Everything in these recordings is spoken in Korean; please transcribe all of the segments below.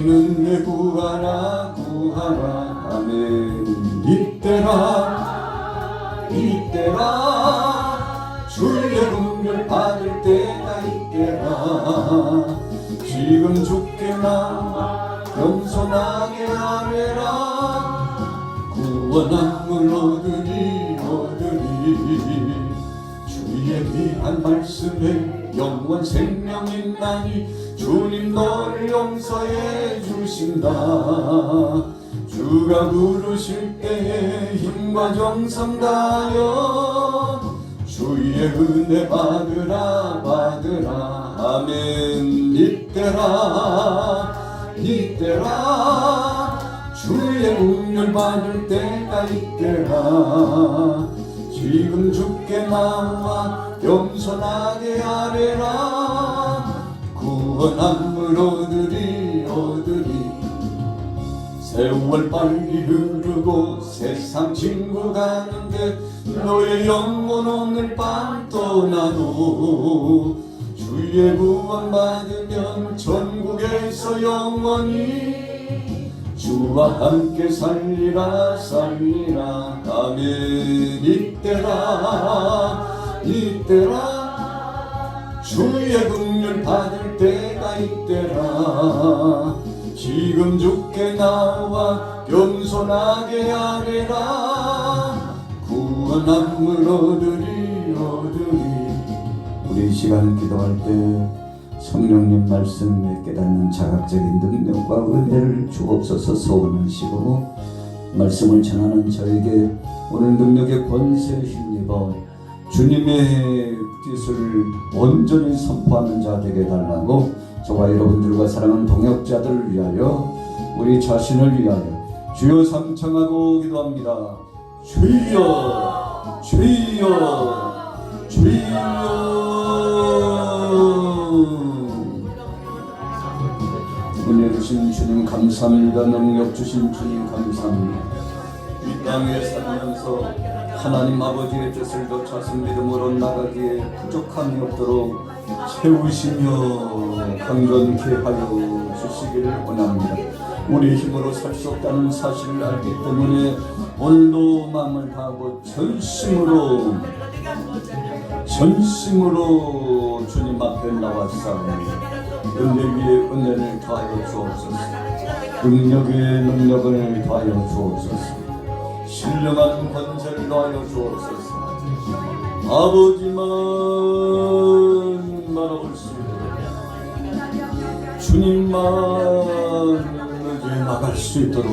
주신 은혜 구하라 구하라 아멘. 이때라 주의 긍휼 받을 때가 이때라. 지금 주께 나와 겸손하게 아뢰라. 구원한 물 얻으리 주의 귀한 말씀에 영원 생명 있나니 주님 너를 용서해 주신다. 주가 부르실 때에 힘과 정성 다하여 주의 은혜 받으라 아멘. 이때라 주의 긍휼 받을 때가 이때라. 지금 주께 나와 겸손하게 아뢰라. 구원한 물 얻으리 세월 빨리 흐르고 세상 친구 가는데 너의 영혼 오늘 밤 떠나도 주의 구원 받으면 천국에서 영원히 주와 함께 살리라 아멘. 이때라 주의 긍휼 받을 때가 이때라. 지금 주께 나와 겸손하게 아뢰라. 구원한 물 얻으리 우리 이 시간 기도할 때 성령님 말씀을 깨닫는 자각적인 능력과 은혜를 주옵소서 소원하시고, 말씀을 전하는 저에게 오늘 능력의 권세에 힘입어 주님의 뜻을 온전히 선포하는 자 되게 달라고 저와 여러분들과 사랑하는 동역자들을 위하여 우리 자신을 위하여 주여 삼청하고 기도합니다. 주여 은혜 주신 주님 감사합니다. 능력 주신 주님 감사합니다. 이 땅에 살면서 하나님 아버지의 뜻을 더 자신 믿음으로 나가기에 부족함이 없도록 채우시며 강건케 하여 주시기를 원합니다. 우리 힘으로 살 수 없다는 사실을 알기 때문에 오늘도 마음을 다하고 전심으로 주님 앞에 나왔사오니 은혜 위에 은혜를 더하여 주옵소서. 능력 위에 능력을 더하여 주옵소서. 신령한 권세를 더하여 주옵소서. 아버지만 바라볼 수 있도록, 주님만 의지해 나갈 수 있도록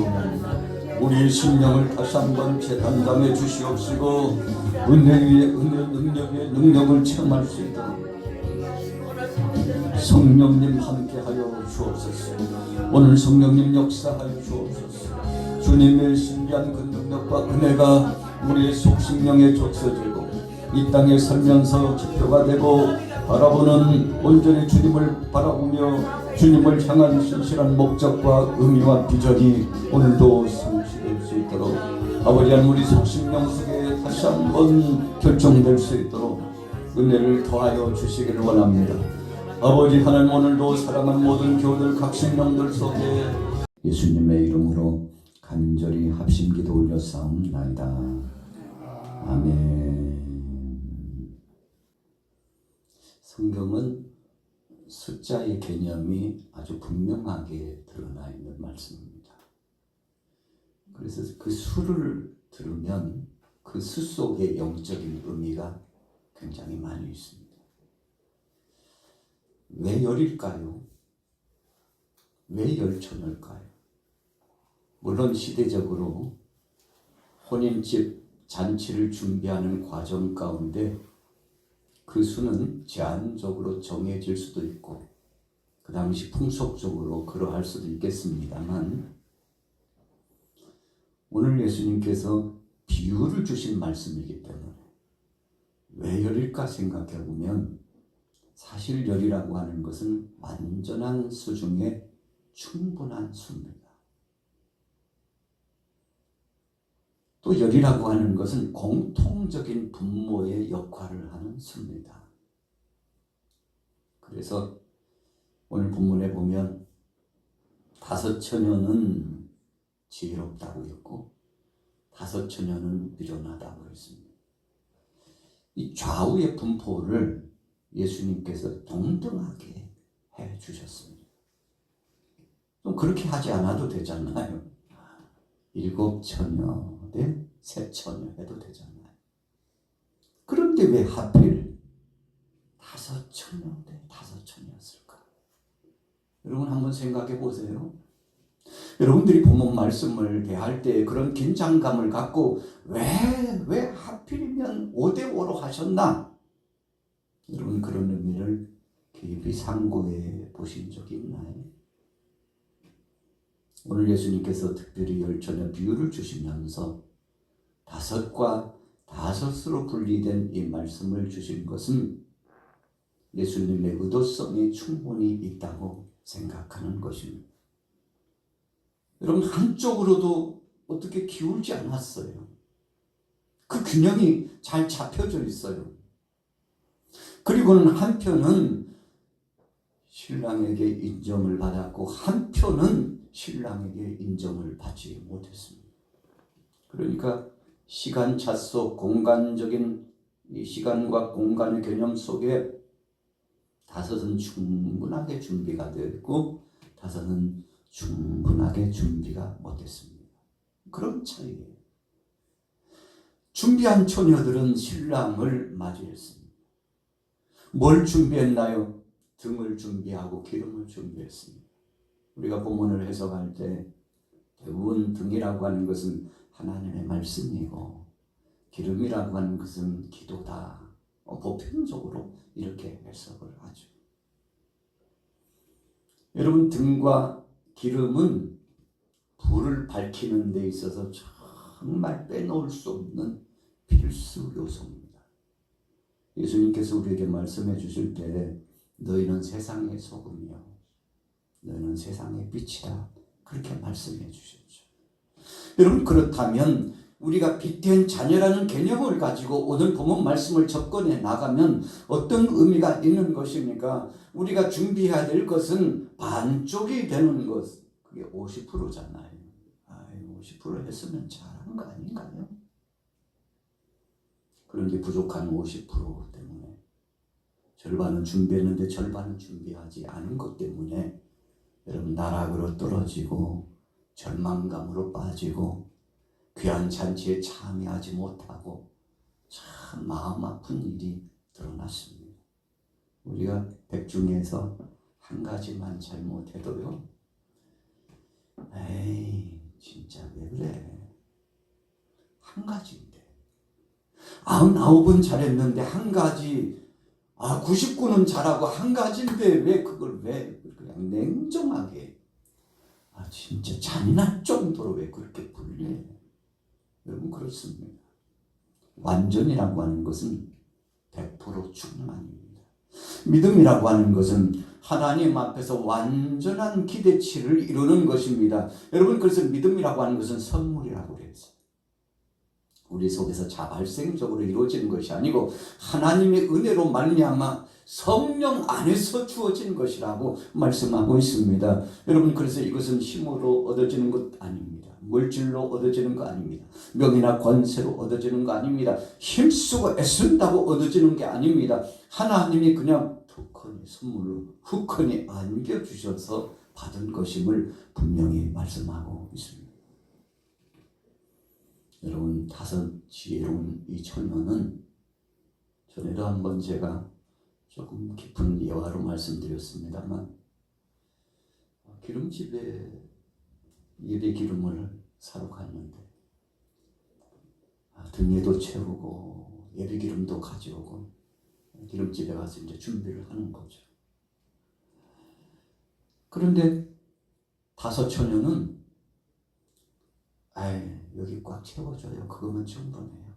우리의 심령을 다시 한번 재단장해 주시옵시고, 은혜 위에 은혜, 능력 위에 능력을 체험할 수 있도록 성령님 함께하여 주옵소서. 오늘 성령님 역사하여 주옵소서. 주님의 신비한 그 능력과 은혜가 우리의 속심령에 족서지고 이 땅에 살면서 지표가 되고 바라보는 온전히 주님을 바라보며 주님을 향한 신실한 목적과 의미와 비전이 오늘도 성취될 수 있도록 아버지 하나님 우리 속심령 속에 다시 한번 결정될 수 있도록 은혜를 더하여 주시기를 원합니다. 아버지 하나님 오늘도 사랑하는 모든 교우들 각신령들 속에 예수님의 이름으로 간절히 합심기도 올려싸움나이다. 아멘. 성경은 숫자의 개념이 아주 분명하게 드러나 있는 말씀입니다. 그래서 그 수를 들으면 그 수 속에 영적인 의미가 굉장히 많이 있습니다. 왜 열일까요? 왜 열천을까요? 물론 시대적으로 혼인집 잔치를 준비하는 과정 가운데 그 수는 제한적으로 정해질 수도 있고 그 당시 풍속적으로 그러할 수도 있겠습니다만, 오늘 예수님께서 비유를 주신 말씀이기 때문에 왜 열일까 생각해 보면 사실 열이라고 하는 것은 완전한 수 중에 충분한 수입니다. 또 열이라고 하는 것은 공통적인 분모의 역할을 하는 수입니다. 그래서 오늘 본문에 보면 다섯 처녀는 지혜롭다고 했고 다섯 처녀는 미련하다고 했습니다. 이 좌우의 분포를 예수님께서 동등하게 해 주셨습니다. 좀 그렇게 하지 않아도 되잖아요. 일곱 처녀 대 세 처녀 해도 되잖아요. 그런데 왜 하필 다섯 처녀 대 다섯 처녀였을까? 여러분 한번 생각해 보세요. 여러분들이 본문 말씀을 대할 때 그런 긴장감을 갖고 왜 하필이면 5대5로 하셨나? 여러분 그런 의미를 깊이 상고해 보신 적이 있나요? 오늘 예수님께서 특별히 열처녀 비유를 주시면서 다섯과 다섯으로 분리된 이 말씀을 주신 것은 예수님의 의도성이 충분히 있다고 생각하는 것입니다. 여러분 한쪽으로도 어떻게 기울지 않았어요. 그 균형이 잘 잡혀져 있어요. 그리고는 한편은 신랑에게 인정을 받았고 한편은 신랑에게 인정을 받지 못했습니다. 그러니까 시간차 속 공간적인 이 시간과 공간의 개념 속에 다섯은 충분하게 준비가 되어 있고 다섯은 충분하게 준비가 못했습니다. 그런 차이예요. 준비한 처녀들은 신랑을 맞이했습니다. 뭘 준비했나요? 등을 준비하고 기름을 준비했습니다. 우리가 본문을 해석할 때 대부분 등이라고 하는 것은 하나님의 말씀이고 기름이라고 하는 것은 기도다. 보편적으로 이렇게 해석을 하죠. 여러분 등과 기름은 불을 밝히는 데 있어서 정말 빼놓을 수 없는 필수 요소입니다. 예수님께서 우리에게 말씀해 주실 때 너희는 세상의 소금이요 너희는 세상의 빛이다 그렇게 말씀해 주셨죠. 여러분 그렇다면 우리가 빛된 자녀라는 개념을 가지고 오늘 본문 말씀을 접근해 나가면 어떤 의미가 있는 것입니까? 우리가 준비해야 될 것은 반쪽이 되는 것, 그게 50%잖아요. 50% 했으면 잘한 거 아닌가요? 그런데 부족한 50% 때문에 절반은 준비했는데 절반은 준비하지 않은 것 때문에 여러분 나락으로 떨어지고 절망감으로 빠지고 귀한 잔치에 참여하지 못하고 참 마음 아픈 일이 드러났습니다. 우리가 100 중에서 한 가지만 잘못해도요. 에이 진짜 왜 그래. 한 가지인데 99은 잘했는데 한 가지 99는 잘하고 한 가지인데 왜 그걸 왜 그냥 냉정하게 진짜 잔인할 정도로 왜 그렇게 불리해. 여러분 그렇습니다. 완전이라고 하는 것은 100% 충만입니다. 믿음이라고 하는 것은 하나님 앞에서 완전한 기대치를 이루는 것입니다. 여러분 그래서 믿음이라고 하는 것은 선물이라고 그랬어요. 우리 속에서 자발생적으로 이루어지는 것이 아니고 하나님의 은혜로 말미암아 성령 안에서 주어진 것이라고 말씀하고 있습니다. 여러분 그래서 이것은 힘으로 얻어지는 것 아닙니다. 물질로 얻어지는 거 아닙니다. 명예나 권세로 얻어지는 거 아닙니다. 힘쓰고 애쓴다고 얻어지는 게 아닙니다. 하나님이 그냥 툭하니 선물로 후하니 안겨주셔서 받은 것임을 분명히 말씀하고 있습니다. 여러분 다섯 지혜로운 이 처녀는 전에도 한번 제가 조금 깊은 예화로 말씀드렸습니다만 기름집에 예배 기름을 사러 갔는데 등에도 채우고 예배 기름도 가져오고 기름집에 가서 이제 준비를 하는 거죠. 그런데 다섯 처녀는 여기 꽉 채워줘요. 그거면 충분해요.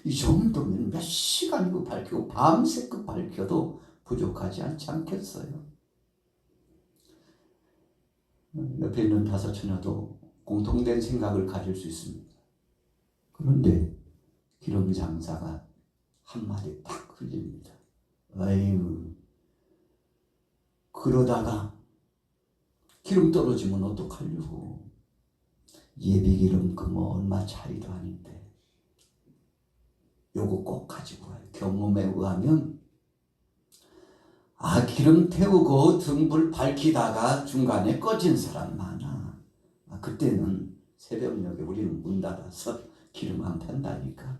이 정도면 몇 시간이고 밝히고 밤새껏 밝혀도 부족하지 않겠어요? 옆에 있는 다섯 처녀도 공통된 생각을 가질 수 있습니다. 그런데 기름 장사가 한마디 딱 흘립니다. 그러다가 기름 떨어지면 어떡하려고. 예비기름 그 뭐 얼마 차이도 아닌데 요거 꼭 가지고 와요. 경험에 의하면 기름 태우고 등불 밝히다가 중간에 꺼진 사람 많아. 그때는 새벽녘에 우리는 문 닫아서 기름 안 판다니까.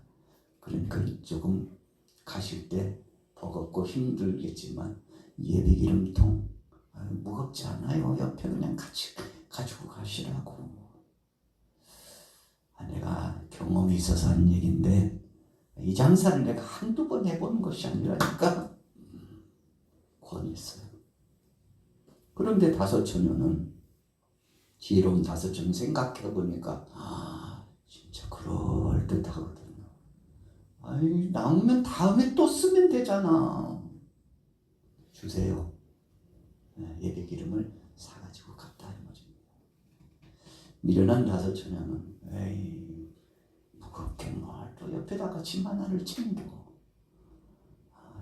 그러니까 조금 가실 때 버겁고 힘들겠지만 예비기름통 무겁지 않아요. 옆에 그냥 같이 가지고 가시라고. 내가 경험이 있어서 한 얘기인데 이 장사를 내가 한두 번 해보는 것이 아니라니까 권했어요. 그런데 다섯 처녀는 지혜로운 다섯 처녀 생각해보니까 진짜 그럴듯하거든요. 나오면 다음에 또 쓰면 되잖아. 주세요. 예배기름을 사가지고 갔다 하는 거죠. 미련한 다섯 처녀는 무겁게 뭘 또 옆에다가 짐 하나를 챙겨.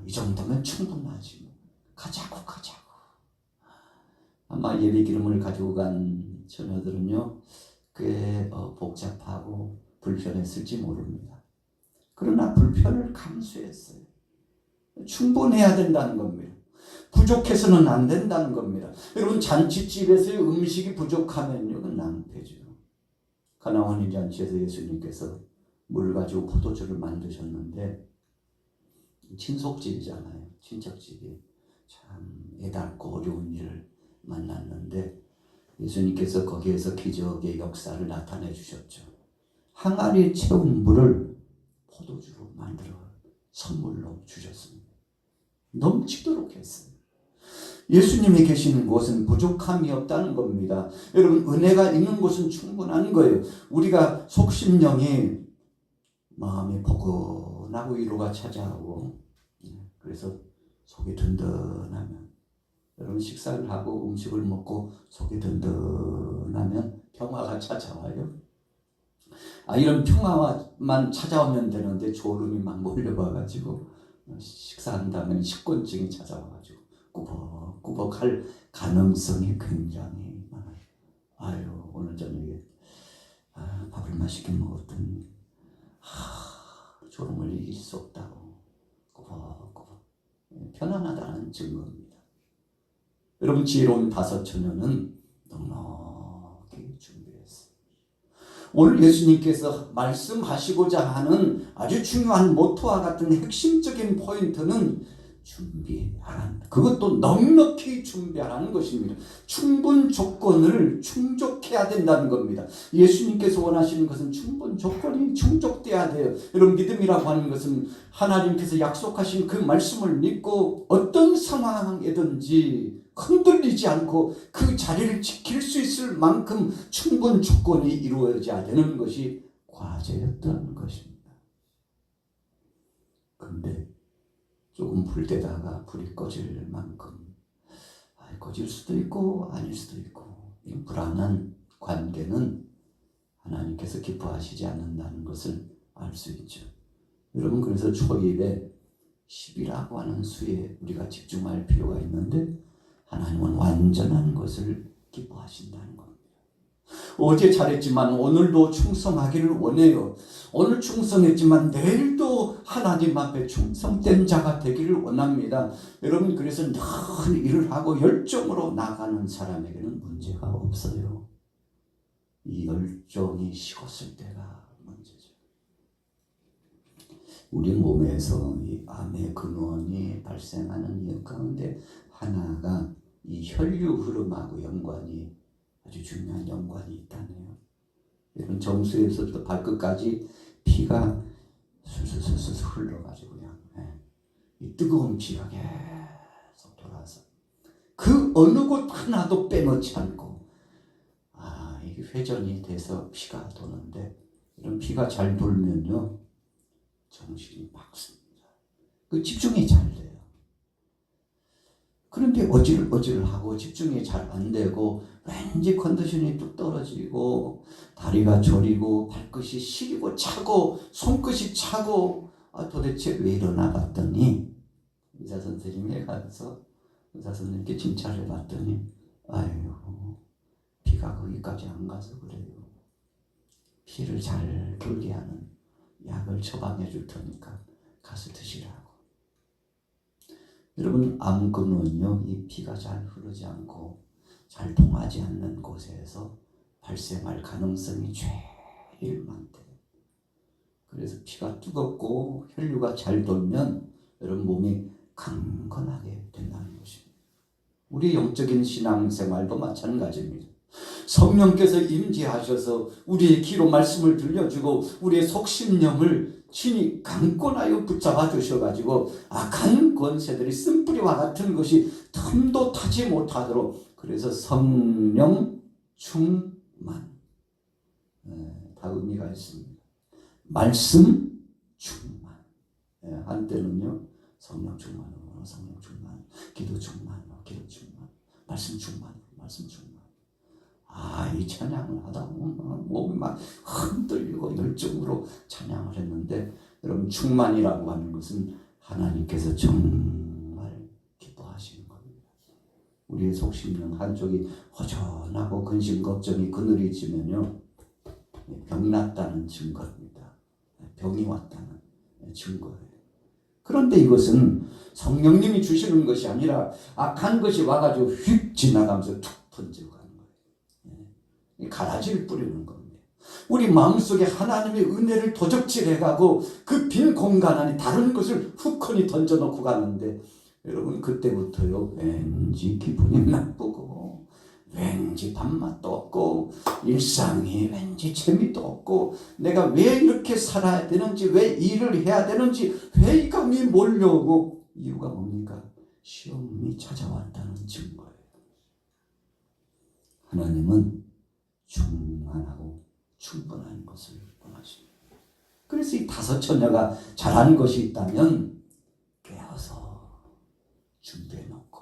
이 정도면 충분하지. 가자고. 아마 예배기름을 가지고 간 처녀들은요 꽤 복잡하고 불편했을지 모릅니다. 그러나 불편을 감수했어요. 충분해야 된다는 겁니다. 부족해서는 안 된다는 겁니다. 여러분, 잔치집에서의 음식이 부족하면요 그건 낭패죠. 가나안 잔치에서 예수님께서 물 가지고 포도주를 만드셨는데 친속집이잖아요. 친척집이 참 애달고 어려운 일을 만났는데 예수님께서 거기에서 기적의 역사를 나타내 주셨죠. 항아리에 채운 물을 포도주로 만들어 선물로 주셨습니다. 넘치도록 했어요. 예수님이 계시는 곳은 부족함이 없다는 겁니다. 여러분, 은혜가 있는 곳은 충분한 거예요. 우리가 속심령이 마음이 포근하고 위로가 찾아오고 그래서 속이 든든하면, 여러분 식사를 하고 음식을 먹고 속이 든든하면 평화가 찾아와요. 이런 평화만 찾아오면 되는데 졸음이 막 몰려와가지고 식사한 다음에 식곤증이 찾아와가지고 꾸벅꾸벅할 가능성이 굉장히 많아요. 오늘 저녁에 밥을 맛있게 먹었더니 졸음을 이길 수 없다고 꾸벅꾸벅 편안하다는 증거입니다. 여러분, 지혜로운 다섯 처녀는 넉넉히 준비했어요. 오늘 예수님께서 말씀하시고자 하는 아주 중요한 모토와 같은 핵심적인 포인트는 준비하라는, 그것도 넉넉히 준비하라는 것입니다. 충분 조건을 충족해야 된다는 겁니다. 예수님께서 원하시는 것은 충분 조건이 충족돼야 돼요. 여러분, 믿음이라고 하는 것은 하나님께서 약속하신 그 말씀을 믿고 어떤 상황에든지 흔들리지 않고 그 자리를 지킬 수 있을 만큼 충분 조건이 이루어져야 되는 것이 과제였던 것입니다. 그런데 조금 불 때다가 불이 꺼질 만큼 꺼질 수도 있고 아닐 수도 있고, 이 불안한 관계는 하나님께서 기뻐하시지 않는다는 것을 알 수 있죠. 여러분, 그래서 초입에 10이라고 하는 수에 우리가 집중할 필요가 있는데 하나님은 완전한 것을 기뻐하신다는 겁니다. 어제 잘했지만 오늘도 충성하기를 원해요. 오늘 충성했지만 내일도 하나님 앞에 충성된 자가 되기를 원합니다. 여러분, 그래서 늘 일을 하고 열정으로 나가는 사람에게는 문제가 없어요. 이 열정이 식었을 때가 문제죠. 우리 몸에서 이 암의 근원이 발생하는 이유 가운데 하나가 이 혈류 흐름하고 연관이, 아주 중요한 연관이 있다네요. 여러분, 정수에서부터 발끝까지 피가 술술술술 흘러가지고 그냥 이 뜨거운 피가 계속 돌아서 그 어느 곳 하나도 빼놓지 않고 이게 회전이 돼서 피가 도는데, 이런 피가 잘 돌면요 정신이 맑습니다. 그 집중이 잘 돼요. 그런데 어질어질하고 집중이 잘 안 되고 왠지 컨디션이 뚝 떨어지고 다리가 저리고 발끝이 시리고 차고 손끝이 차고 도대체 왜 이러나 봤더니 의사 선생님에 가서 의사 선생님께 진찰해 봤더니 피가 거기까지 안 가서 그래요. 피를 잘 돌게 하는 약을 처방해 줄 테니까 가서 드시라고. 여러분, 암근은요, 이 피가 잘 흐르지 않고 잘 통하지 않는 곳에서 발생할 가능성이 제일 많대요. 그래서 피가 뜨겁고 혈류가 잘 돌면 여러분 몸이 강건하게 된다는 것입니다. 우리 영적인 신앙생활도 마찬가지입니다. 성령께서 임재하셔서 우리의 귀로 말씀을 들려주고 우리의 속심령을 친히 강권하여 붙잡아 주셔가지고 악한 권세들이 쓴뿌리와 같은 것이 틈도 타지 못하도록, 그래서 성령 충만, 다 의미가 있습니다. 말씀 충만, 한때는요 성령 충만으로 성령 충만, 기도 충만으로 기도 충만, 말씀 충만으로 말씀 충만. 이 찬양을 하다 보면 몸이 막 흔들리고 열정으로 찬양을 했는데, 여러분, 충만이라고 하는 것은 하나님께서 정말 기뻐하시는 겁니다. 우리의 속심령 한쪽이 허전하고 근심 걱정이 그늘이 지면요, 병이 났다는 증거입니다. 병이 왔다는 증거예요. 그런데 이것은 성령님이 주시는 것이 아니라 악한 것이 와가지고 휙 지나가면서 툭 던지고 가는 거예요. 가라지를 뿌리는 겁니다. 우리 마음속에 하나님의 은혜를 도적질해가고 그 빈 공간 안에 다른 것을 후커니 던져놓고 가는데, 여러분, 그때부터요 왠지 기분이 나쁘고 왠지 밥맛도 없고 일상이 왠지 재미도 없고 내가 왜 이렇게 살아야 되는지, 왜 일을 해야 되는지 회의감이 몰려오고, 이유가 뭡니까? 시험이 찾아왔다는 증거예요. 하나님은 충만하고 충분한 것을 원하십니다. 그래서 이 다섯 처녀가 잘한 것이 있다면 깨어서 준비해 놓고,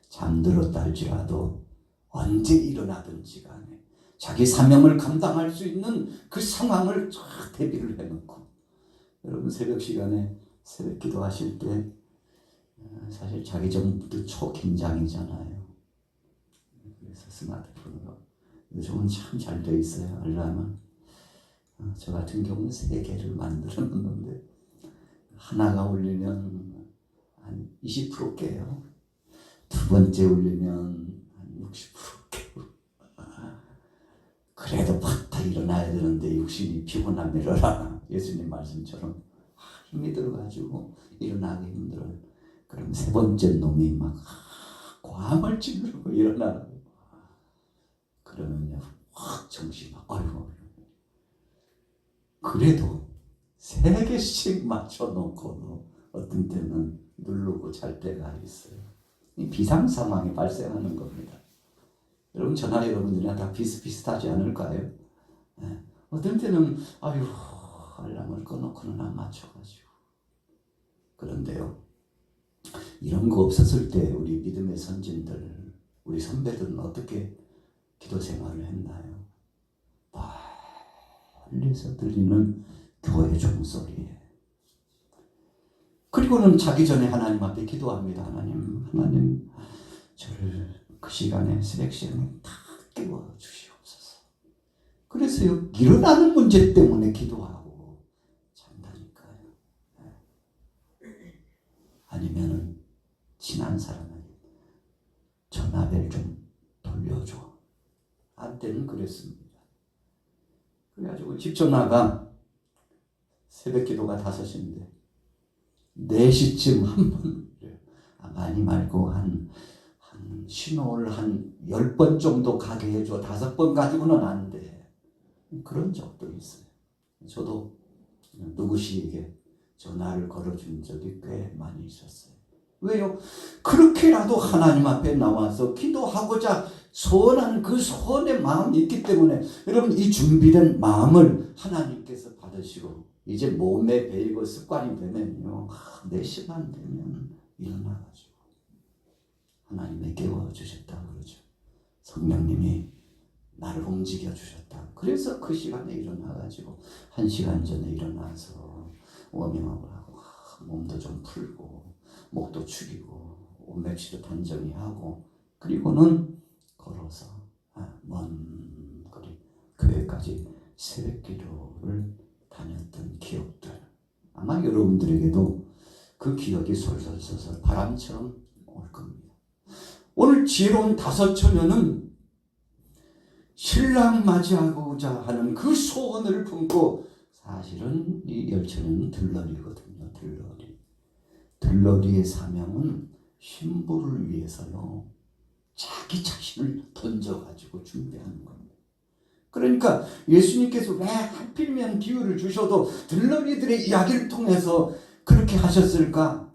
잠들었다 할지라도 언제 일어나든지 간에 자기 사명을 감당할 수 있는 그 상황을 쫙 대비를 해놓고, 여러분, 새벽 시간에 새벽 기도하실 때 사실 자기 전부터 초긴장이잖아요. 그래서 스마트폰으로, 요즘은 참 잘 돼 있어요. 알람은 저 같은 경우는 3개를 만들어 놓는데 하나가 울리면 한 20% 깨요. 두 번째 울리면 한 60% 깨고. 그래도 바짝 일어나야 되는데 육신이 피곤함 밀어라, 예수님 말씀처럼 힘이 들어가지고 일어나기 힘들어요. 그럼 세 번째 놈이 막 고함을 지르고 일어나라고. 그러면요 확 정신 막 그래도 3개씩 맞춰놓고 어떤 때는 누르고 잘 때가 있어요. 이 비상 상황이 발생하는 겁니다. 여러분, 저나 여러분들이랑 다 비슷비슷하지 않을까요? 어떤 때는 알람을 꺼놓고는 안 맞춰가지고. 그런데요, 이런 거 없었을 때 우리 믿음의 선진들, 우리 선배들은 어떻게 기도 생활을 했나요? 멀리서 들리는 교회 종소리에, 그리고는 자기 전에 하나님 앞에 기도합니다. 하나님, 저를 그 시간에, 새벽 시간에 다 깨워 주시옵소서. 그래서요, 일어나는 문제 때문에 기도하고 잔다니까요. 아니면은 친한 사람에게 전화벨 좀 돌려줘. 한때는 그랬습니다. 그래가지고 집 전화가 새벽 기도가 5시인데 4시쯤 한 번, 많이 말고 한 신호를 한 10번 정도 가게 해줘. 5번 가지고는 안 돼. 그런 적도 있어요. 저도 누구시에게 전화를 걸어준 적이 꽤 많이 있었어요. 왜요? 그렇게라도 하나님 앞에 나와서 기도하고자 소원한 그 소원의 마음이 있기 때문에, 여러분, 이 준비된 마음을 하나님께서 받으시고, 이제 몸에 배이고 습관이 되면요, 4시간 되면 일어나가지고 하나님이 깨워주셨다고 그러죠. 성령님이 나를 움직여 주셨다. 그래서 그 시간에 일어나가지고 1시간 전에 일어나서 워밍업을 하고 몸도 좀 풀고 목도 축이고 온맥시도 단정히 하고, 그리고는 걸어서 먼 거리 교회까지 새벽 기도를 다녔던 기억들, 아마 여러분들에게도 그 기억이 솔솔솔솔 바람처럼 올 겁니다. 오늘 지혜로운 다섯 처녀는 신랑 맞이하고자 하는 그 소원을 품고, 사실은 이 열 처녀는 들러리거든요. 들러리의 사명은 신부를 위해서요, 자기 자신을 던져가지고 준비하는 겁니다. 그러니까 예수님께서 왜 하필이면 기회를 주셔도 들러리들의 이야기를 통해서 그렇게 하셨을까?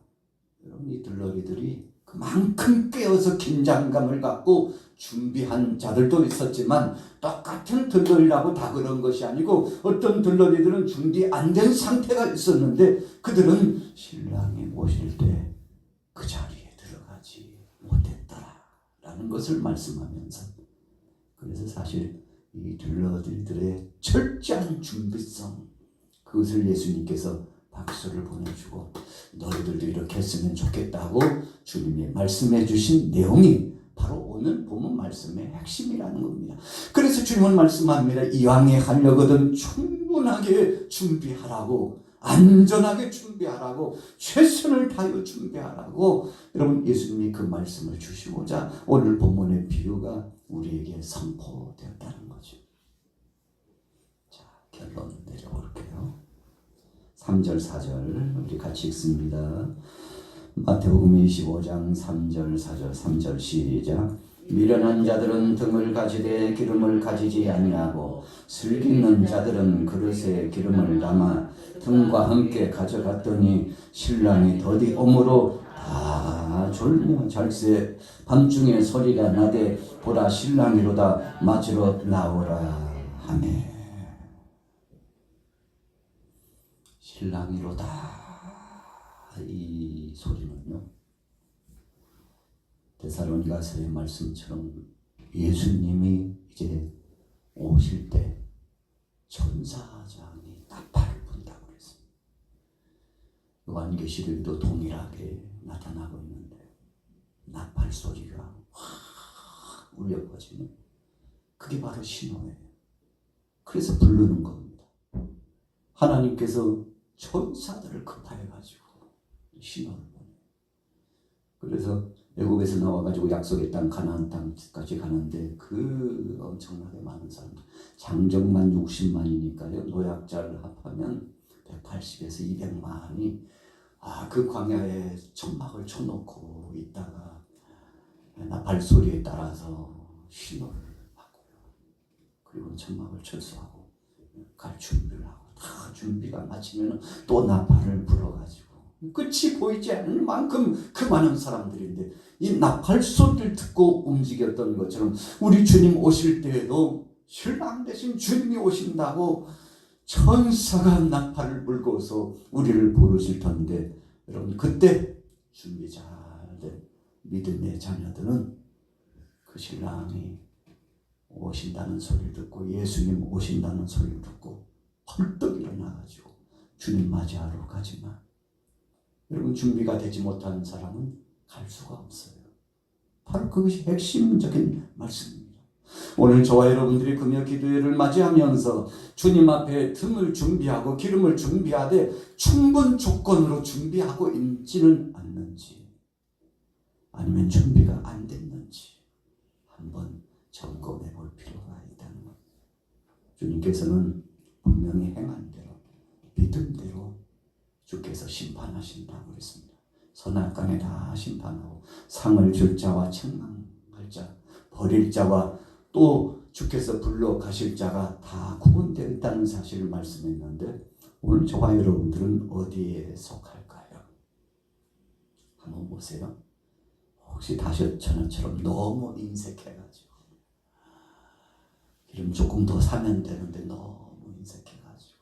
여러분, 이 들러리들이 그만큼 깨어서 긴장감을 갖고 준비한 자들도 있었지만, 똑같은 들러리라고 다 그런 것이 아니고, 어떤 들러리들은 준비 안 된 상태가 있었는데 그들은 신랑이 오실 때 그 자리에 들어가지 못했더라라는 것을 말씀하면서, 그래서 사실 이 들러리들의 철저한 준비성, 그것을 예수님께서 박수를 보내주고 너희들도 이렇게 했으면 좋겠다고 주님이 말씀해 주신 내용이 바로 오늘 본문 말씀의 핵심이라는 겁니다. 그래서 주님은 말씀합니다. 이왕에 하려거든 충분하게 준비하라고, 안전하게 준비하라고, 최선을 다하여 준비하라고. 여러분, 예수님이 그 말씀을 주시고자 오늘 본문의 비유가 우리에게 선포되었다는 거죠. 자, 결론 내려볼게요. 3절 4절 우리 같이 읽습니다. 마태복음 25장 3절 4절 3절 시작. 미련한 자들은 등을 가지되 기름을 가지지 아니하고 슬기는 자들은 그릇에 기름을 담아 등과 함께 가져갔더니 신랑이 더디 오므로 다 졸며 잘세. 밤중에 소리가 나되 보라 신랑이로다 맞으러 나오라 하네. 신랑이로다, 이 소리는요, 데살로니가서의 말씀처럼 예수님이 이제 오실 때 천사장이 나팔을 분다고 그랬습니다. 요한계시록에도 동일하게 나타나고 있는데, 나팔 소리가 확 울려 퍼지는 그게 바로 신호예요. 그래서 부르는 겁니다. 하나님께서 천사들을 급하여가지고 신호를 보내요. 그래서 애국에서 나와가지고 약속의 땅 가나안 땅까지 가는데 그 엄청나게 많은 사람들, 장정만 60만이니까요. 노약자를 합하면 180에서 200만이 그 광야에 천막을 쳐놓고 있다가 나팔 소리에 따라서 신호를 받고요. 그리고 천막을 철수하고 갈 준비를 하고, 다 준비가 마치면 또 나팔을 불어가지고 끝이 보이지 않는 만큼 그 많은 사람들인데, 이 나팔 소리를 듣고 움직였던 것처럼 우리 주님 오실 때에도 신랑 대신 주님이 오신다고 천사가 나팔을 불고서 우리를 부르실 텐데, 여러분, 그때 준비 잘된 믿음의 자녀들은 그 신랑이 오신다는 소리를 듣고, 예수님 오신다는 소리를 듣고 헐떡 일어나가지고 주님 맞이하러 가지만, 여러분, 준비가 되지 못한 사람은 갈 수가 없어요. 바로 그것이 핵심적인 말씀입니다. 오늘 저와 여러분들이 금요 기도회를 맞이하면서 주님 앞에 등을 준비하고 기름을 준비하되 충분 조건으로 준비하고 있지는 않는지, 아니면 준비가 안 됐는지 한번 점검해 볼 필요가 있다는 겁니다. 주님께서는 분명히 행한 대로, 믿음대로 주께서 심판하신다고 그랬습니다. 선악간에 다 심판하고 상을 줄 자와 책망할 자, 버릴 자와 또 주께서 불러 가실 자가 다 구분되어 있다는 사실을 말씀했는데, 오늘 저와 여러분들은 어디에 속할까요? 한번 보세요. 혹시 다시 저처럼 너무 인색해가지고 기름 조금 더 사면 되는데 너무 인색해가지고,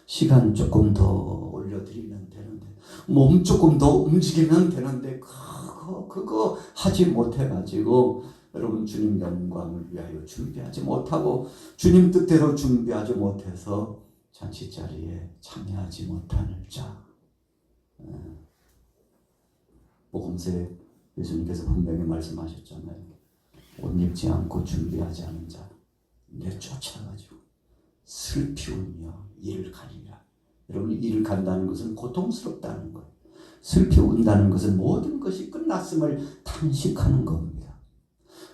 시간 조금 더 올려드리면 되는데, 몸 조금 더 움직이면 되는데 그거 하지 못해가지고 여러분, 주님 영광을 위하여 준비하지 못하고 주님 뜻대로 준비하지 못해서 잔치자리에 참여하지 못하는 자. 복음서에 예수님께서 분명히 말씀하셨잖아요. 옷 입지 않고 준비하지 않은 자 내쫓아가지고 슬피 울며 이를 가리라. 여러분, 이를 간다는 것은 고통스럽다는 거예요. 슬피 운다는 것은 모든 것이 끝났음을 탄식하는 겁니다.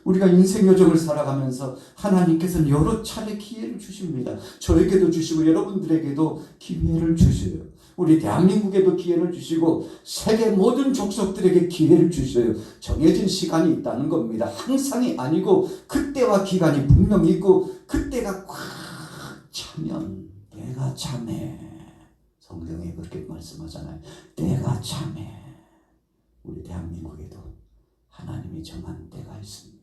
우리가 인생 여정을 살아가면서 하나님께서는 여러 차례 기회를 주십니다. 저에게도 주시고 여러분들에게도 기회를 주셔요. 우리 대한민국에도 기회를 주시고 세계 모든 족속들에게 기회를 주셔요. 정해진 시간이 있다는 겁니다. 항상이 아니고 그때와 기간이 분명히 있고 그때가 꽉 차면 때가 참해. 성경에 그렇게 말씀하잖아요. 때가 참해. 우리 대한민국에도 하나님이 정한 때가 있습니다.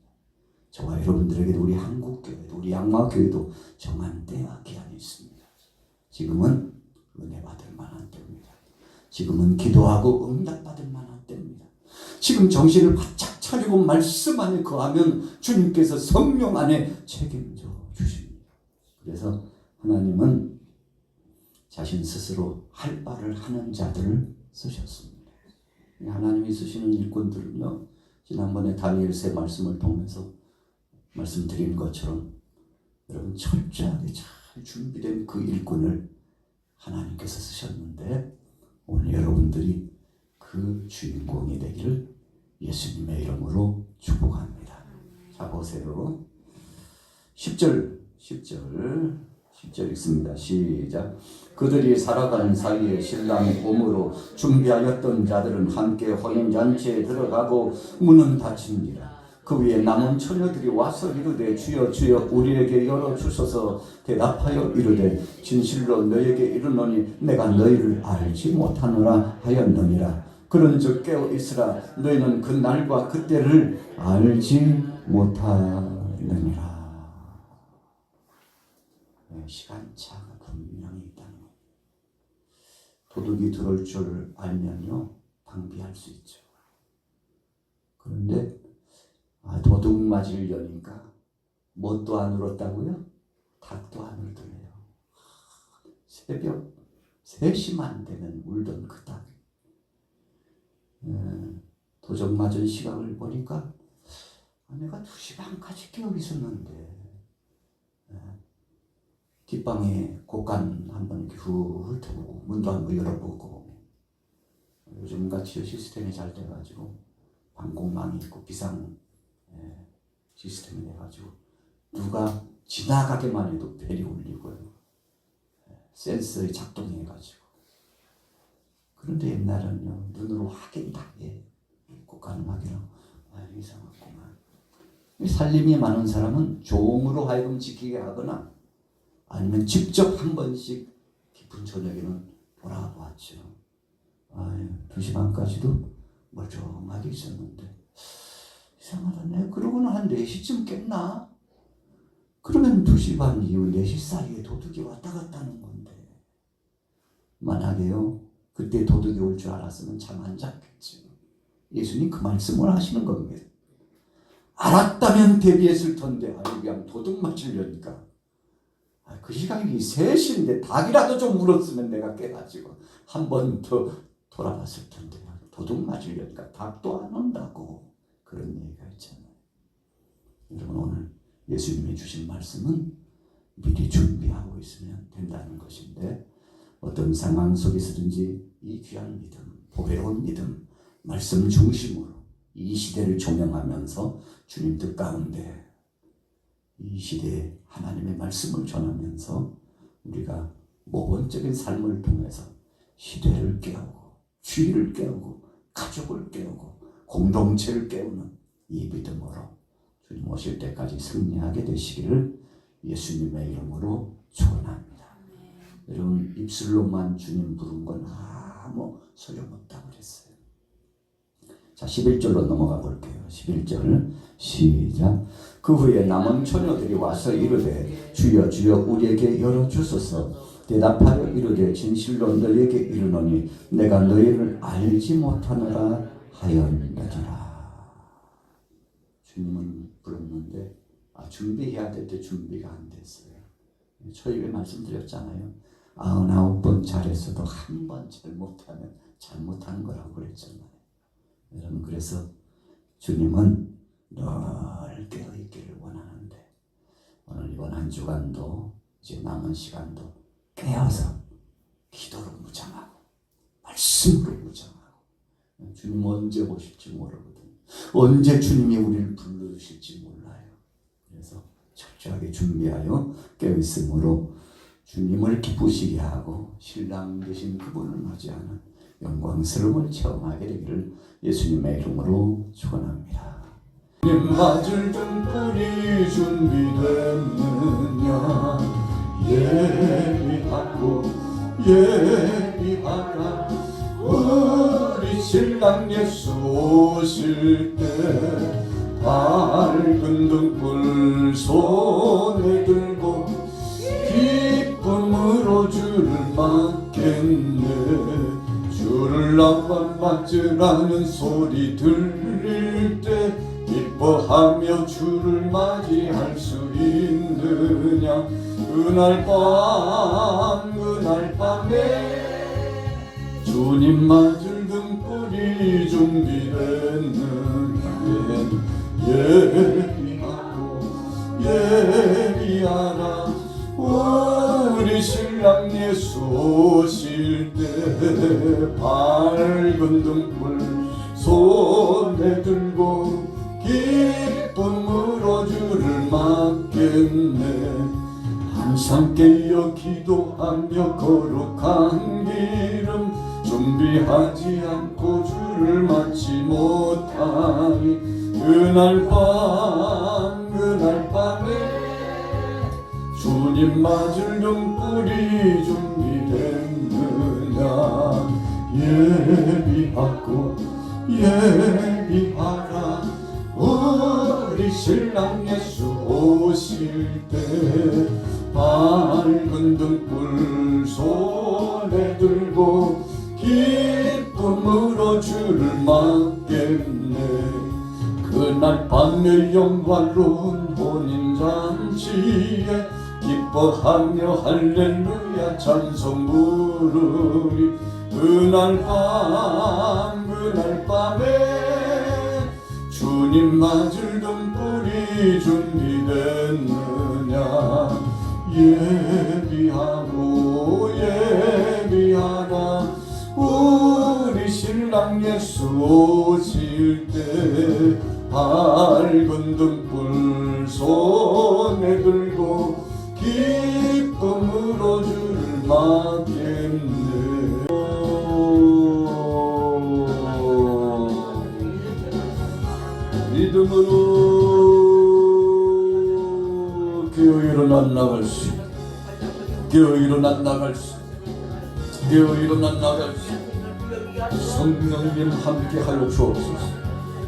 저와 여러분들에게도 우리 한국교회도 우리 양마교회도 정한 때와 기한이 있습니다. 지금은 은혜 받을 만한 때입니다. 지금은 기도하고 응답받을 만한 때입니다. 지금 정신을 바짝 차리고 말씀 안에 거하면 주님께서 성령 안에 책임져 주십니다. 그래서 하나님은 자신 스스로 할 바를 하는 자들을 쓰셨습니다. 하나님이 쓰시는 일꾼들은요, 지난번에 다니엘서 말씀을 통해서 말씀드린 것처럼 여러분 철저하게 잘 준비된 그 일꾼을 하나님께서 쓰셨는데 오늘 여러분들이 그 주인공이 되기를 예수님의 이름으로 축복합니다. 자, 보세요. 10절 읽습니다. 시작. 그들이 살아가는 사이에 신랑의 몸으로 준비하였던 자들은 함께 혼인잔치에 들어가고 문은 닫힙니다. 그 위에 남은 처녀들이 와서 이르되 주여 주여 우리에게 열어주소서. 대답하여 이르되 진실로 너에게 이르노니 내가 너희를 알지 못하노라 하였느니라. 그런즉 깨어 있으라. 너희는 그 날과 그때를 알지 못하느니라. 시간차가 분명히 있다는 거예요. 도둑이 들어올 줄 알면요 방비할 수 있죠. 그런데 도둑 맞으려니까 뭣도 안 울었다고요? 닭도 안 울더래요. 새벽 3시만 되면 울던 그 닭. 도둑 맞은 시각을 보니까 내가 2시 반까지 깨어 있었는데 뒷방에 곡간 한번 훑어보고 문도 한번 열어보고 요즘같이 시스템이 잘 돼가지고 방공망이 있고 비상 시스템이 돼가지고 누가 지나가게만 해도 벨이 울리고요. 센서에 작동해가지고. 그런데 옛날은요 눈으로 확인 다 해. 곡간을 확인하고 이상하구만. 살림이 많은 사람은 종으로 하여금 지키게 하거나 아니면 직접 한 번씩 깊은 저녁에는 돌아보았죠. 2시 반까지도 멀쩡하게 있었는데 이상하다. 내가 그러고는 한 4시쯤 깼나? 그러면 2시 반 이후 4시 사이에 도둑이 왔다 갔다 하는 건데 만약에요 그때 도둑이 올 줄 알았으면 잠 안 잤겠죠. 예수님 그 말씀을 하시는 겁니다. 알았다면 대비했을 텐데 그냥 도둑 맞추려니까 그 시간이 3시인데 닭이라도 좀 울었으면 내가 깨가지고 한 번 더 돌아봤을 텐데 도둑 맞으려니까 닭도 안 온다고 그런 얘기가 있잖아요. 여러분 오늘 예수님이 주신 말씀은 미리 준비하고 있으면 된다는 것인데 어떤 상황 속에서든지 이 귀한 믿음, 보배로운 믿음, 말씀 중심으로 이 시대를 조명하면서 주님 뜻 가운데 이 시대에 하나님의 말씀을 전하면서 우리가 모범적인 삶을 통해서 시대를 깨우고 주의를 깨우고 가족을 깨우고 공동체를 깨우는 이 믿음으로 주님 오실 때까지 승리하게 되시기를 예수님의 이름으로 축원합니다. 여러분 입술로만 주님 부른 건 아무 소용없다고 그랬어요. 자 11절로 넘어가 볼게요. 11절 시작. 그 후에 남은 처녀들이 와서 이르되 주여 주여 우리에게 열어주소서. 대답하여 이르되 진실로 너희에게 이르노니 내가 너희를 알지 못하노라 하였느니라. 주님은 불렀는데 준비해야 될 때 준비가 안 됐어요. 초입에 말씀드렸잖아요. 99번 잘했어도 한 번 잘못하면 잘못한 거라고 그랬잖아요. 여러분 그래서 주님은 늘 깨어있기를 원하는데 오늘 이번 한 주간도 이제 남은 시간도 깨어서 기도로 무장하고 말씀으로 무장하고 주님 언제 오실지 모르거든. 언제 주님이 우리를 불러주실지 몰라요. 그래서 철저하게 준비하여 깨어있음으로 주님을 기쁘시게 하고 신랑 되신 그분을 맞이하는 영광스러움을 체험하게 되기를 예수님의 이름으로 축원합니다. 주님 맞을 등불이 준비됐느냐 예비하고 예비하라 우리 신랑 예수 오실 때 밝은 등불 손에 들고 기쁨으로 주를 맞겠네. 주를 한번 맞으라는 소리 들릴 때 기뻐하며 주를 맞이할 수 있느냐. 그날 밤에 주님 맞을 등불이 준비됐느냐 예비하고 예비하라 우리 신랑 예수 오실 때 밝은 등불 손에 들고 기쁨으로 주를 맞겠네. 항상 깨어 기도하며 거룩한 기름 준비하지 않고 주를 맞지 못하니 그날 밤에 주님 맞을 등불이 준비됐느냐 예비하고 예비하라 우리 신랑 예수 오실 때 밝은 등불 손에 들고 기쁨으로 주를 맞겠네. 그날 밤의 영광로운 혼인잔치에 기뻐하며 할렐루야 찬송 부르리. 그날 밤에 주님 맞을 등불이 준비됐느냐 예비하고 예비하라 우리 신랑 예수 오실 때 밝은 등불 손에 들고 기쁨으로 주를 맞겠네. 믿음으로 깨어 일어나 나갈 수 깨어 일어나 나갈 수 깨어 일어나 나갈 수 성령님 함께하여 주옵소서.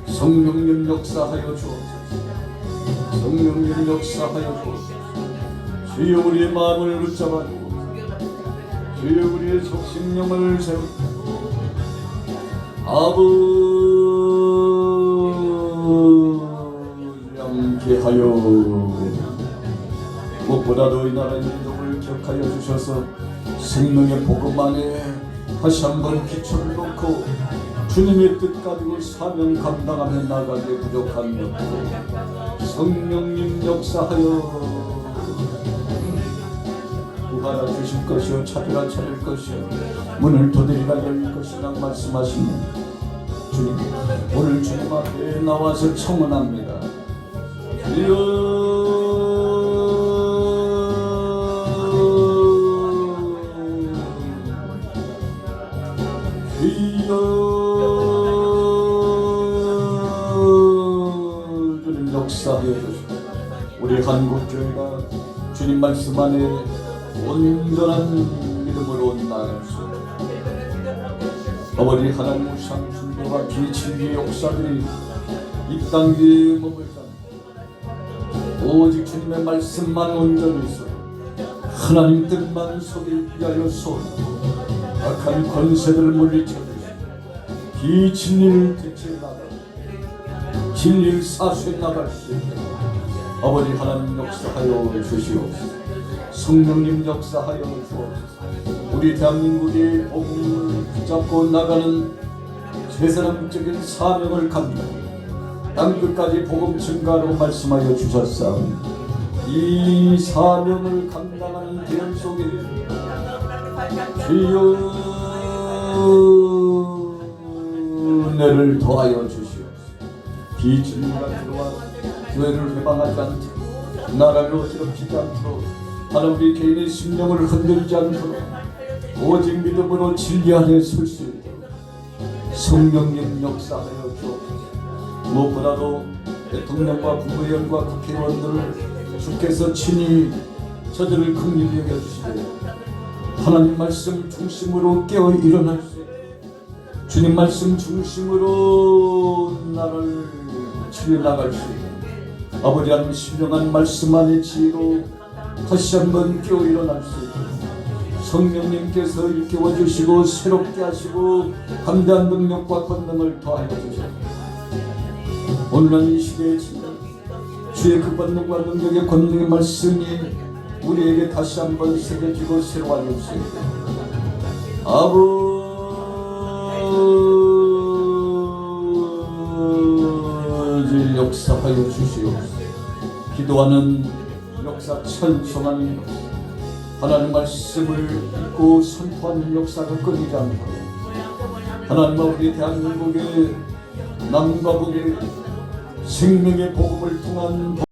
성령님 역사하여 주옵소서. 성령님 역사하여 주옵소서. 주여 우리의 마음을 붙잡아 주옵소서. 주여 우리의 속심령을 세우옵소서. 아버지 함께하여 무엇보다도 이 나라의 민족을 기억하여 주셔서 생명의 복음 안에 다시 한번 기초를 놓고 주님의 뜻 가지고 사명 감당하며 나가기에 부족한 것도 성령님 역사하여 구하라 주실 것이요 찾으라 찾을 것이요 문을 두드리라 열릴 것이라 말씀하시니 주님 오늘 주님 앞에 나와서 청원합니다. 주여 주님 역사하여 주시고 우리 한국교회가 주님 말씀 안에 온전한 믿음으로 나아갈 수 아버지 하나님의 상순교와 비진리의 역사들이 이 땅에 머물다 오직 주님의 말씀만 온전히 있어 하나님 뜻만 속일 위하여 쏘고 악한 권세들을 물리쳐 비진리를 대체해 나가고 진리를 사수해 나갈 수 있게 아버지 하나님 역사하여 주시옵소서. 성령님 역사하여 주옵소서. 우리 대한민국의 복음을 붙잡고 나가는 제사장적인 사명을 감당하고 땅끝까지 복음 증가로 말씀하여 주셨사오니 이 사명을 감당하는 대열 속에 주여 은혜를 더하여 주시옵소서. 비진리가 들어와 교회를 해방하지 않도록, 나라를 어지럽히지 않도록, 하나님 우리 개인의 심령을 흔들지 않도록 오직 믿음으로 진리 안에 설 수 있도록 성령님 역사하여 주옵소서. 무엇보다도 대통령과 국무위원과 국회의원들을 주께서 친히 저들을 긍휼히 여겨주시되 하나님 말씀 중심으로 깨어 일어날 수 있도록, 주님 말씀 중심으로 나를 치려 나갈 수 있도록 아버지 하나님 신령한 말씀 안의 지혜로 다시 한번 깨어 일어날 수 있도록 성령님께서 일깨워주시고 새롭게 하시고 담대한 능력과 권능을 더하여 주시옵소서. 오늘은 이 시대에 지금 주의 그 권능과 능력의 권능의 말씀이 우리에게 다시 한번 새겨지고 새로워질 수 있도록 아버지 역사하여 주시옵소서. 기도하는 역사, 찬송하는 역사, 하나님 말씀을 믿고 선포하는 역사가 끊이지 않고 하나님과 우리 대한민국의 남과 북의 생명의 복음을 통한